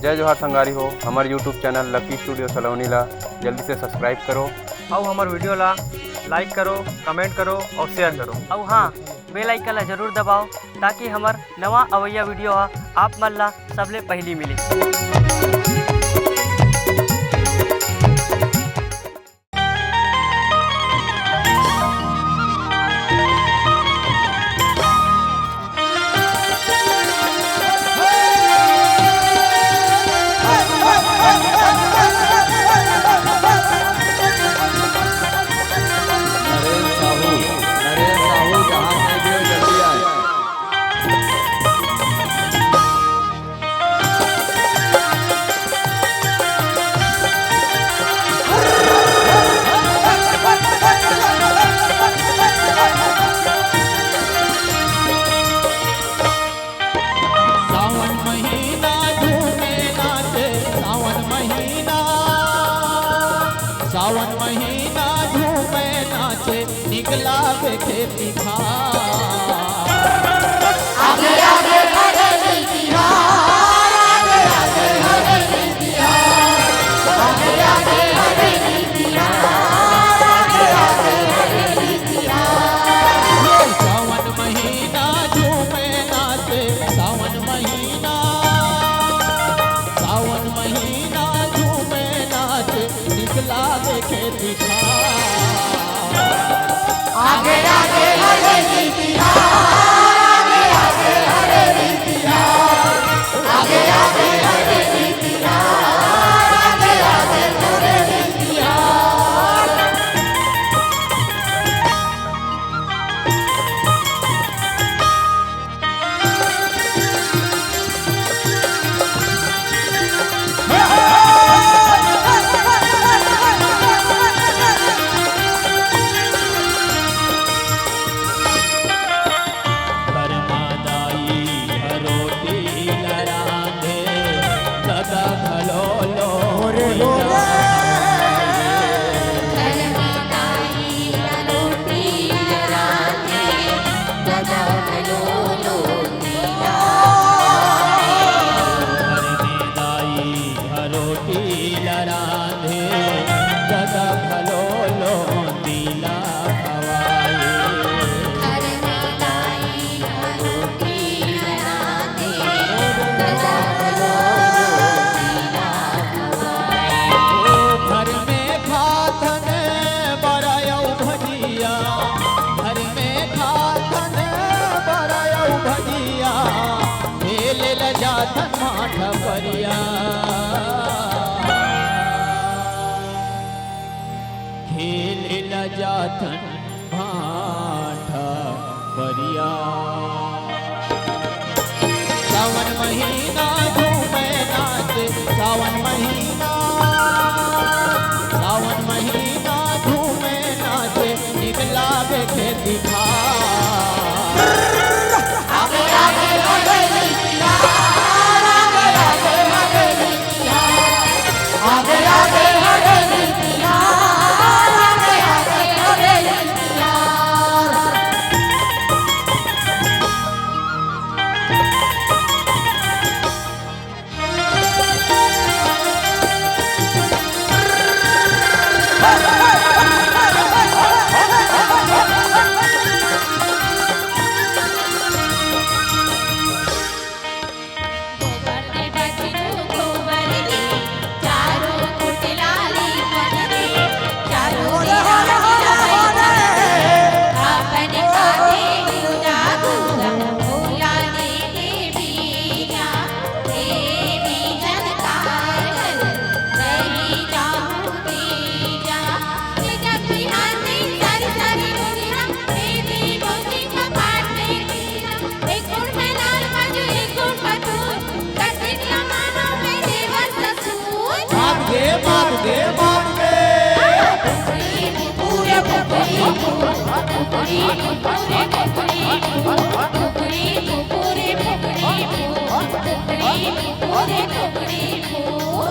जय जोहार संगारी हो। हमारे यूट्यूब चैनल लकी स्टूडियो सलोनी ला जल्दी से सब्सक्राइब करो और हमारे वीडियो ला लाइक करो, कमेंट करो और शेयर करो। और हाँ, बेल आइकन ला जरूर दबाओ ताकि हमार नवा अवैया वीडियो आप मन ला सबले पहली मिले। सावन महीना झूमे नाचे निकला पे खेती खा आगे आगे हरे बिहार आगे आगे हरे बिहार आगे आगे हरे बिहार आगे आगे हरे बिहार। सावन महीना झूमे नाचे सावन महीना झूमे नाचे निकला देखे दिखा आगे आगे हरे बिहार आगे आगे हरे बिहार आगे आगे हरे बिहार आगे आगे हरे बिहार। खेल जातन भाठा परिया सावन महीना झूमे नाचे सावन महीना झूमे नाचे निकला पे खेती खा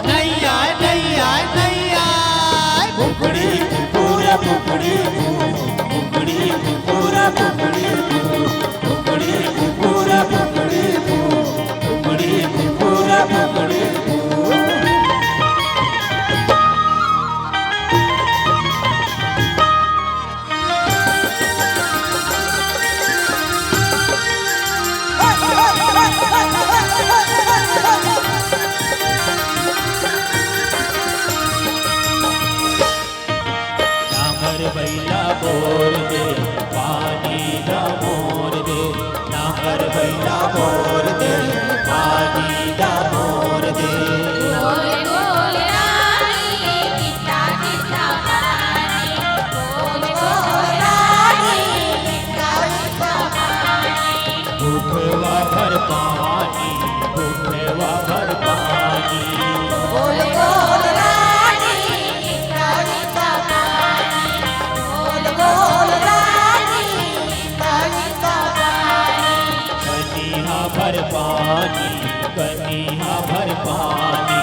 नैया नैया नैया फुकड़ी पूरा फुकड़ी फुकड़ी पूरा फुकड़ी फुकड़ी पूरा फुकड़ी फुकड़ी पूरा फुकड़ी भैया मोर दे पानी दा मोर दे गोल गोल रानी कितना कितना पानी गोल गोल रानी कितना कितना पानी भूखवा भर पानी भूखवा भर पानी गोल गोल रानी कितना कितना पानी गोल गोल रानी कितना कितना पानी कनिहा भर पानी कनिहा भर पानी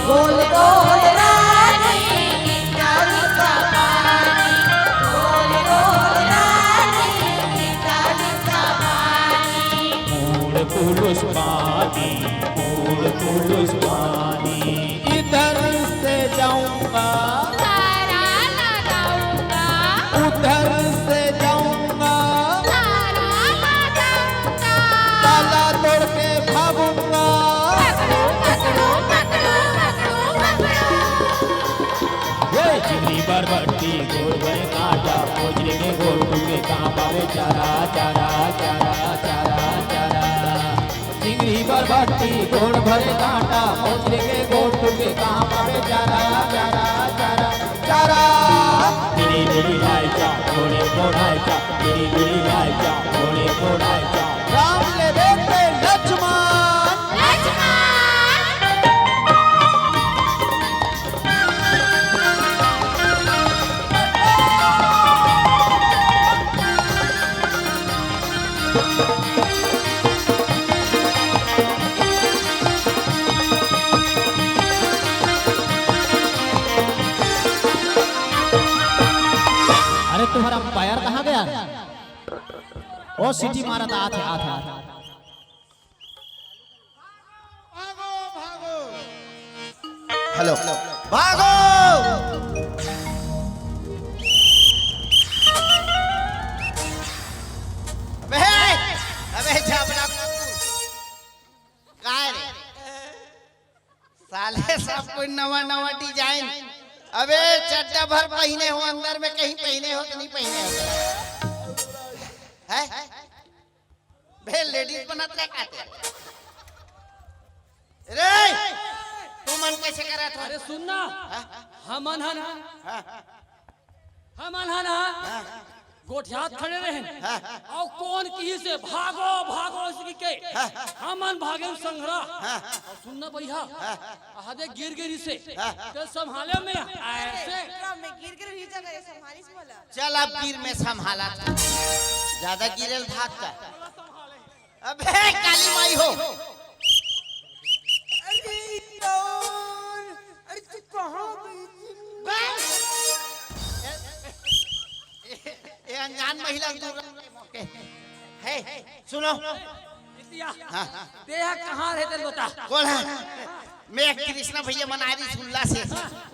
गोल गोल रानी कितना कितना पानी गोल गोल रानी कितना कितना पानी मूल पुरुष पानी मूल पुरुष पानी इधर से जाऊंगा तारा लगाऊंगा उधर से जाऊंगा तारा लगाऊंगा ताला तोड़ के भागूंगा पकड़ो पकड़ो पकड़ो पकड़ो पकड़ो ये चिंगड़ी बरबट्टी गोल भर कांटा मोजरे के गोल टुके कहाँ पावे चारा चारा चारा चारा चारा चिंगड़ी बरबट्टी गोल भर कांटा मोजरे के गोल टुके कहाँ पावे चारा चारा चारा चारा बिड़ी बिड़ी लाए चा घोड़े घोड़ाए चा बिड़ी बिड़ी लाए चा घोड़े घोड़ाए चा राम ले बेटे लक्ष्मण लक्ष्मण अरे तुम्हारा पैर कहाँ गया ओ सीटी मारा था आते आते आते हेलो भागो अबे अबे झाबड़ा काय रे साले सब कोई नवा नवा डिजाइन अबे चड्डा भर पहने हो अंदर में कहीं पहने हो कि नहीं पहने हो है बे लेडीज बनत रे काते रे तू मन कैसे करा था अरे सुनना हमन हना हमन हना गोठियात खड़े रहे और कौन की से भागो भागो इसकी के हमन भागे संघरा और सुनना भैया आधे गिर गिरी से तो संभाले में ऐसे चल अब गिर में संभाला ज्यादा गिरल भाग का अबे काली माई हो ये अनजान महिला दूर मौके है सुनो देह कहाँ रहते बता कौन है मैं कृष्णा भैया मनारी सुनला से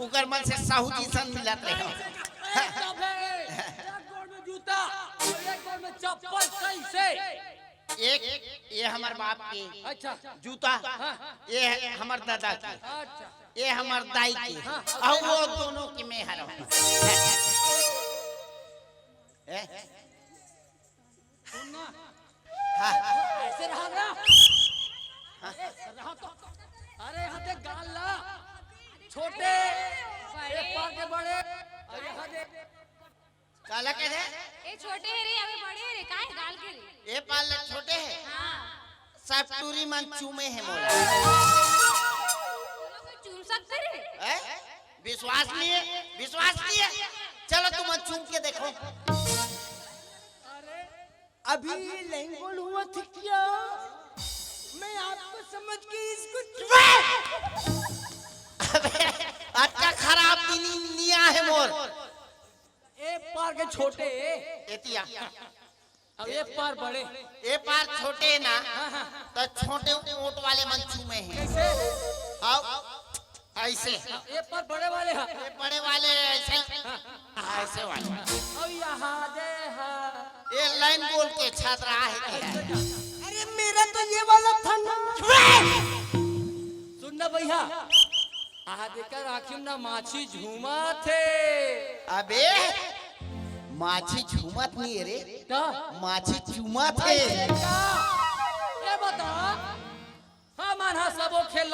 उकर मन से साहू जी सन मिलत रहे एक गोड़ में जूता और एक गोड़ में चप्पल कैसे एक ये हमार बाप के अच्छा जूता ये हमार दादा के अच्छा ये हमार दाई के और वो दोनों के मैं हरो सुनना हाँ ऐसे रहा ना रहा तो अरे यहाँ पे गाल ला छोटे एक पार के बड़े और यहाँ दे काला के है ए छोटे है रे अबे बड़े है रे काहे गाल के रे ये पाल छोटे है हां सब टूरी मन चूमे है मोला कोई चूम सकते रे विश्वास नहीं है चलो तुम चूम के देखो अभी लैंगोल हुआ था क्या मैं आपको समझ के इसको अच्छा खराब दिन लिया है मोर एक पार के छोटे एतिया अब एक पार बड़े ये पार छोटे ना तो छोटे ऊंट वाले मन चूमे हैं कैसे आओ ऐसे एक पार बड़े वाले हैं ये बड़े वाले ऐसे ऐसे वाले और यहाँ दे ये लाइन बोल के छात्रा है क्या अरे मेरा तो ये वाला था ना सुनना भैया आहा देखकर आखिर ना माछी झूमा थे अबे माछी झूमत नहीं है रे का माछी चूमत है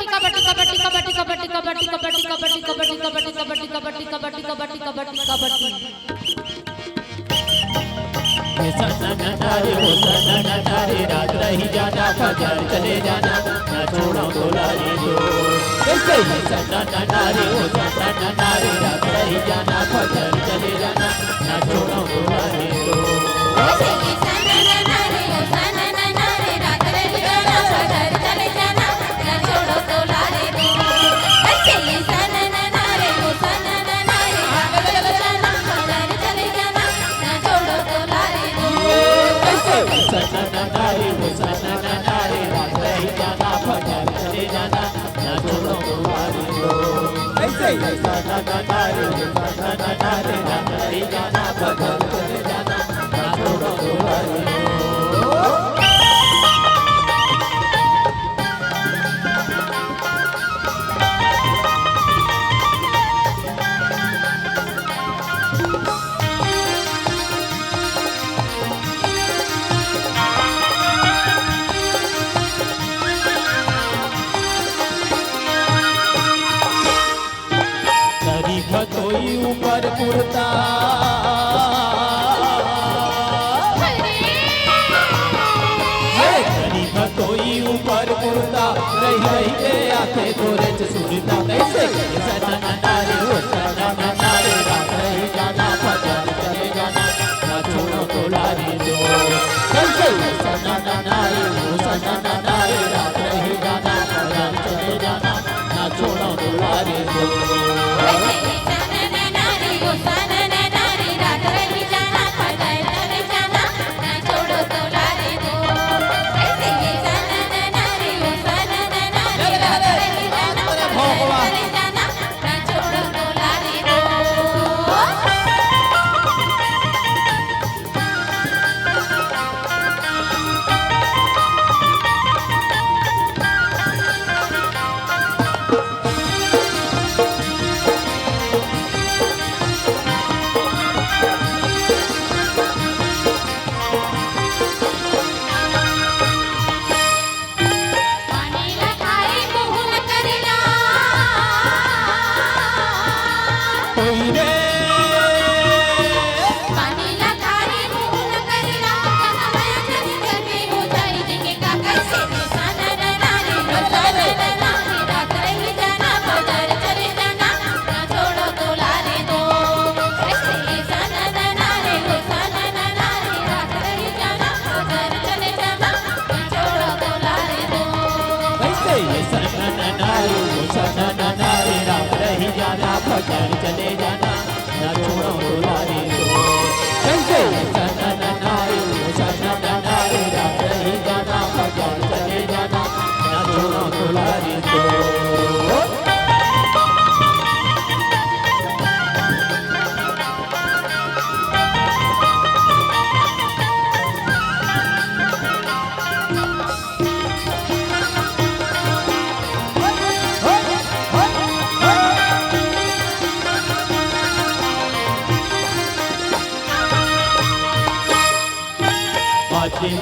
कबड्डी कबड्डी कबड्डी कबड्डी कबड्डी कबड्डी कबड्डी कबड्डी कबड्डी कबड्डी कबड्डी कबड्डी कबड्डी कबड्डी कबड्डी कबड्डी नारे हो सना नारे रात रही जाना फजर चले जाना ना छोड़ो दुलारी दो कैसे सना नारे हो सना नारे रात रही जाना फजर चले जाना ना छोड़ो दुलारी दो भतोई ऊपर पुरता गरी भतोई ऊपर पुरता रही रही के आते तोरे सुनता कैसे सना नारे हो सना नारे रात रही जाना फजर चले जाना ना छोड़ो दुलारी दो कैसे सना नारे हो सना नारे रात रही जाना फजर चले जाना ना छोड़ो दुलारी दो फजर चले जाना ना छोड़ो दुलारी दो कैसे सना नारे सना नारे रात रही जाना फजर चले जाना ना छोड़ो दुलारी दो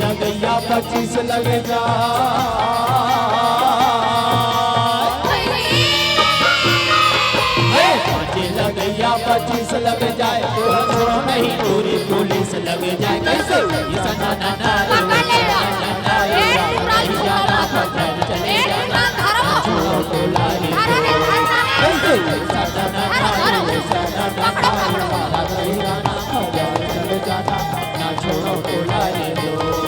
लगैया 25 लगे जा लगैया 25 लग जाए छोड़ो नहीं पूरी पुलिस लग जाए कैसे सना नारे जाना फजर चले जाना छोड़ो दुलारी कैसे सना नारे जाना फजर चले जाना ना छोड़ो दुलारी दो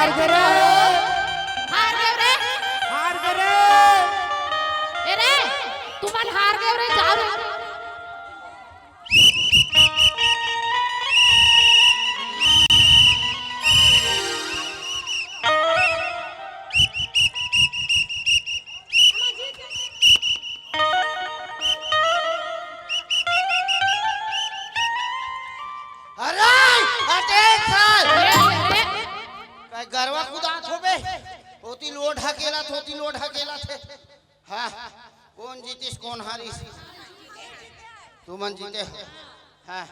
हार गए रे ए रे तुमन हार गए रे जाओ रे अरे अटेंशन गरवा कुदात होबे होती लोड हकेला थे हाँ कौन जीतीस कौन हारीस तुमन जीते हो हाँ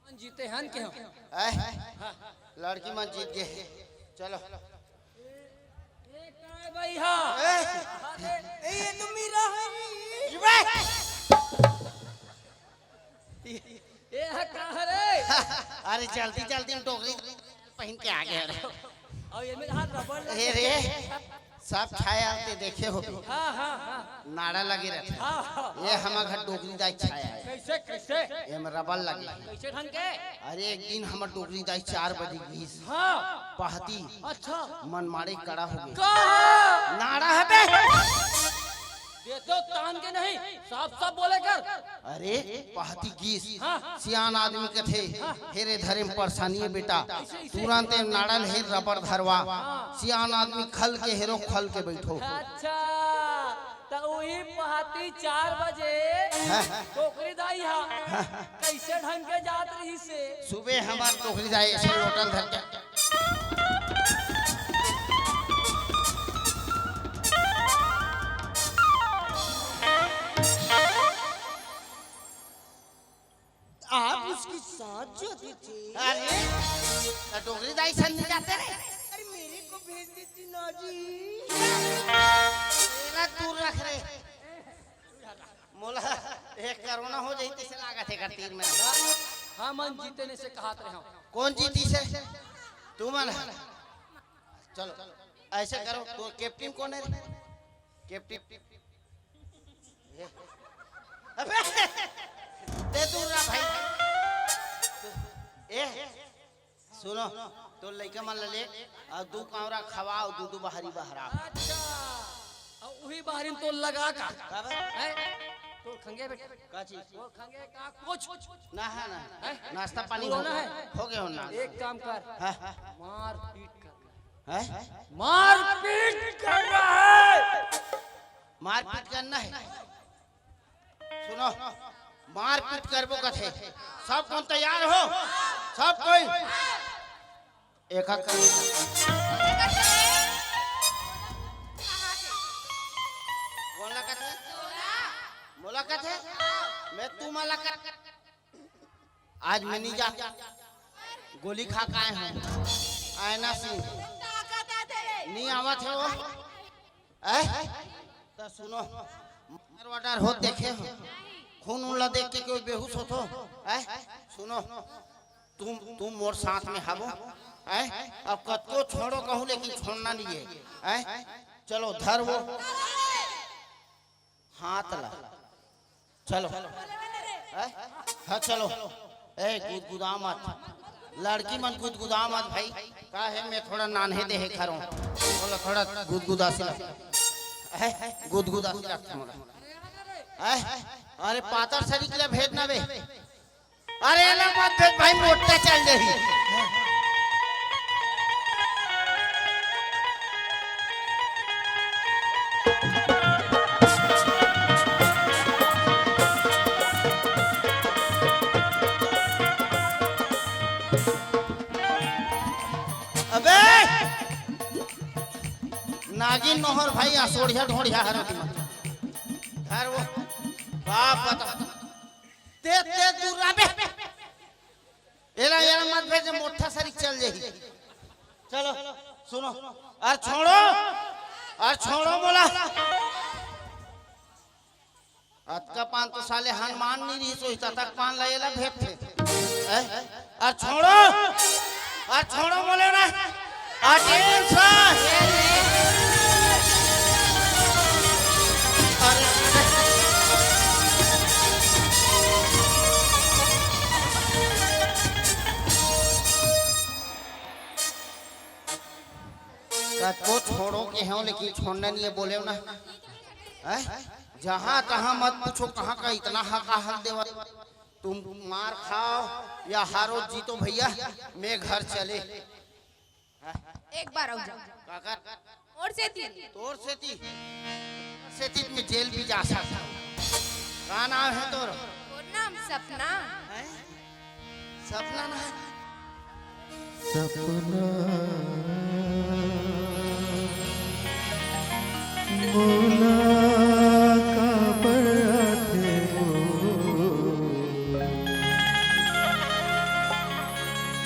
हम जीते हैं के हम लड़की मन जीत गए चलो भैया ये तो मेरा है ये है कहाँ रे अरे चलती हम टोकरी पहन के आ गए और ये में हाथ रबड़ हे रे सब छाया ते देखे हो हाँ नाड़ा लगे रहते हाँ ये हमार घर डोकरी दाई छाया है कैसे ये में रबड़ लगे कैसे ढंग के अरे एक दिन हमार डोकरी दाई 4 बजे गई हाँ पहती अच्छा मन मारे कड़ा हो गई कहाँ नाड़ा है बे ये तो तान के नहीं साफ बोले कर अरे पहती गीस हाँ। सियान आदमी के थे हेरे धरे में परेशानी है बेटा तुरंत नाड़ल हेर रबड़ धरवा सियान आदमी खल के हेरो खल के बैठो अच्छा तो वही पहाती 4 बजे टोकरी दाई हा कैसे ढंग के जात रही से सुबह हमार टोकरी जाए ऐसे लोटल धर के आप उसके साथ जाते थे अरे तो टोकरी दाई सन नहीं जाते रे अरे मेरे को भेज देती ना जी तेरा दूर रख रे मोला एक कोरोना हो जाई तैसे लागत है तीर में हाँ मन जीतने से कहत रहे हम कौन जीती से तू मन चलो ऐसे करो तो कैप्टन कौन है रे कैप्टन अबे दे दूर रहा भाई ए सुनो तो लइका मन ले और 2 कावरा खवाओ 2 बहरी बहरा अच्छा और वही बाहरिन तो लगा का कब हैं? तो खंगे बेटे का चीज तो खंगे का कुछ ना है ना नाश्ता पानी होना है हो गया होना एक काम कर हाँ मार पीट कर है मार पीट कर रहा है मारपीट करना है सुनो मारपीट करबो कथे सब कौन तैयार हो सब कोई एक कर मुलाकात है मैं तू मुलाकात आज मैं नहीं जाता गोली खा के आए हैं आयना सिंह नहीं आवत है वो तो सुनो ऑर्डर हो देखे हो खून उला देख के कोई बेहोश हो तो सुनो तुम मोर साथ में हबो अब कतो छोड़ो कहूँ लेकिन छोड़ना नहीं है चलो धर वो हाथ ला चलो हाँ चलो ए गुदगुदा मत लड़की मन गुदगुदा मत भाई का है मैं थोड़ा नान्हे दे खरों बोलो थोड़ा गुदगुदा से गुदगुदा से लगता मोरा अरे पातर शरीर के लिए भेजना बे अरे अलग मत भेज भाई मोटा चल रही अबे नागिन नोहर भाई सोढ़िया ढोढ़िया हर घर वो बाप बता ते दूर आबे एला यार मत भेज मोटा सरी चल जाही चलो सुनो और छोड़ो बोला आज का पान तो साले हनुमान नहीं रही सोचता तक पान लाएला भेज थे और छोड़ो बोले ना अटेंशन को छोड़ो के हो लेकिन छोड़ना नहीं है बोले ना है? जहाँ तहाँ मत पूछो कहाँ का इतना हक देवा। तुम मार खाओ या हारो जीतो भैया मैं घर चले। एक बार आओ जाओ और से थी में जेल भी जा सकता हूँ। का नाम है तोर? और नाम सपना है? सपना ना सपना बोला का बड़ा थे वो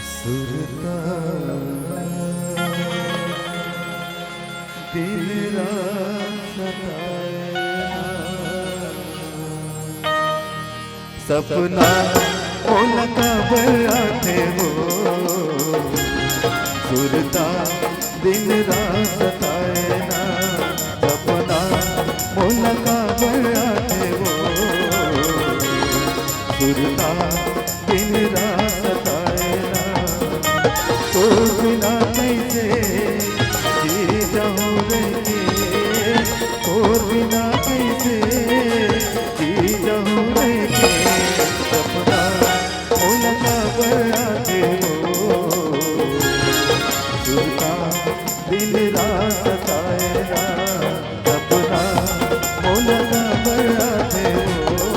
सुरता दिल रात सताए सपना बोला का बड़ा थे वो सुरता दिन रात सताए ना सपना मोला का बड़ा थे वो सुरता दिन रात सताए ना तो बिना कैसे जी जाऊं रे और बिना कैसे जी जाऊं रे सपना मोला का बड़ा थे वो सुरता दिन रात सताए ना सपना मोला का बड़ा थे वो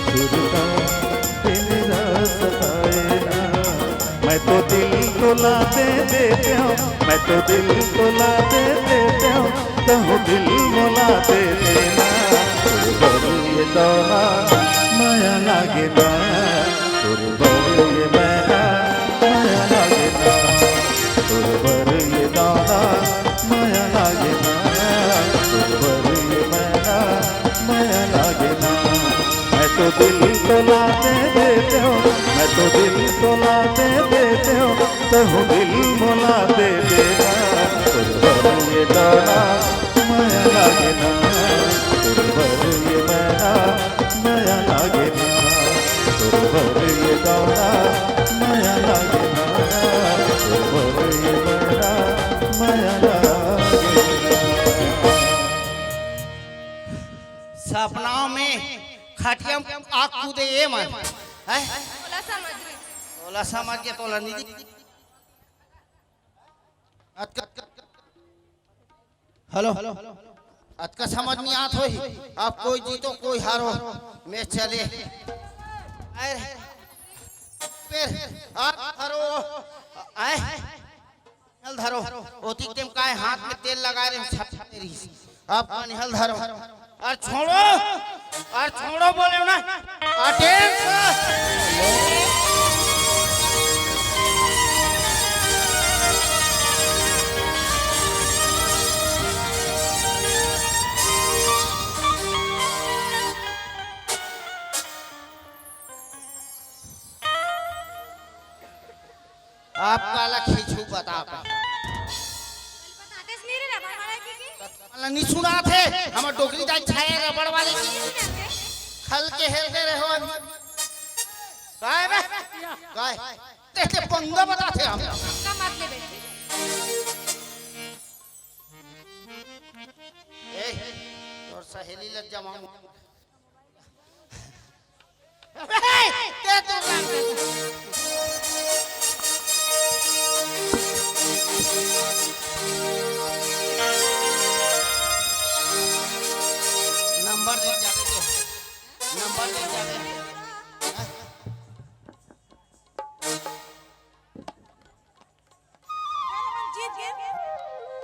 सुरता दिन रात सताए ना। मैं तो दिल को लाते देते हूँ मैं तो दिल को लाते देते हूँ तो दिल मोलाते देना ये दौरा माया लागे ना ये मैना माया लागे ना ये दाना माया लागे ना ये मैना माया लागे ना। मैं तो दिल को लाते देते हो मैं तो दिल को लाते देते हो तो दिल मोलाते देना ये दाना माया लागे ना ये मैना माया लागे ना ये दाना माया लागे ना ये मैना माया लागे ना। सपनाओं में खटिया आग कूदे ये मन है तोला समझ के तोला निधि हेलो अतका समझ नहीं आत हो आप कोई जीतो कोई हारो मैं चले फिर आप हारो आए हल धरो ओती टेम काय हाथ में तेल लगा रहे छप तेरी आप निहल धरो और छोड़ो बोले ना अटेंशन आप काला खींचू बता नहीं सुना थे हम डोकरी जाए छाए रबड़ वाले खल के हेलते रहो काय बे काय तेरे पंगा बताते हम का मतलब ए और सहेली लग जमाऊं ते तो नंबर दे जावे जीत गए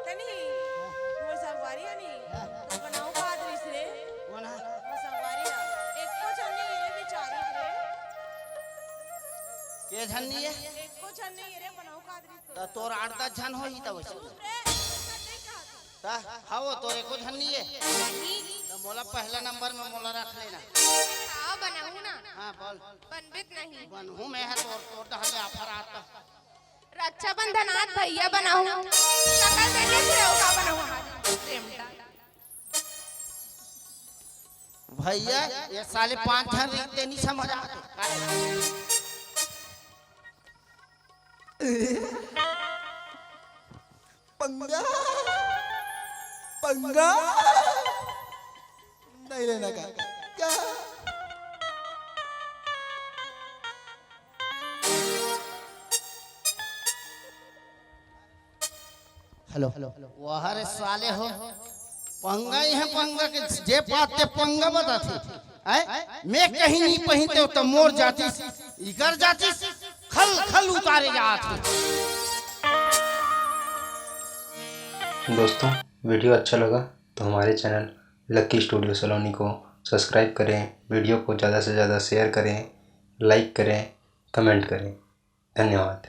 तनी वो सवारी आनी बनाओ का आदमी से कौन है वो सवारी एक को छन्ने ये बेचारी रे के धन्नी है एक को छन्ने ये बनाओ का आदमी तो तोर 8-10 जन होई त वैसे ता हाओ तोरे को धन्नी है तो मोला पहला नंबर में मोला रख लेना हां बनाऊं ना हां बोल बनबित नहीं बनहूं मैं है तोर दहले ऑफर आता रक्षाबंधन आज भैया बनाऊं सकल देखे से होगा बनाऊं भैया ये साले 5 जन रिश्ते नहीं समझ आते पंगा पंगा नहीं लेना काका क्या हेलो वहाँ रे साले हो पंगा ही है पंगा के जे पाते पंगा बताती मैं कहीं नहीं पहनते तो मोर जाती इकर जाती खल खल उतारे जाती। दोस्तों वीडियो अच्छा लगा तो हमारे चैनल लकी स्टूडियो सलोनी को सब्सक्राइब करें, वीडियो को ज़्यादा से ज़्यादा शेयर करें, लाइक करें, कमेंट करें। धन्यवाद।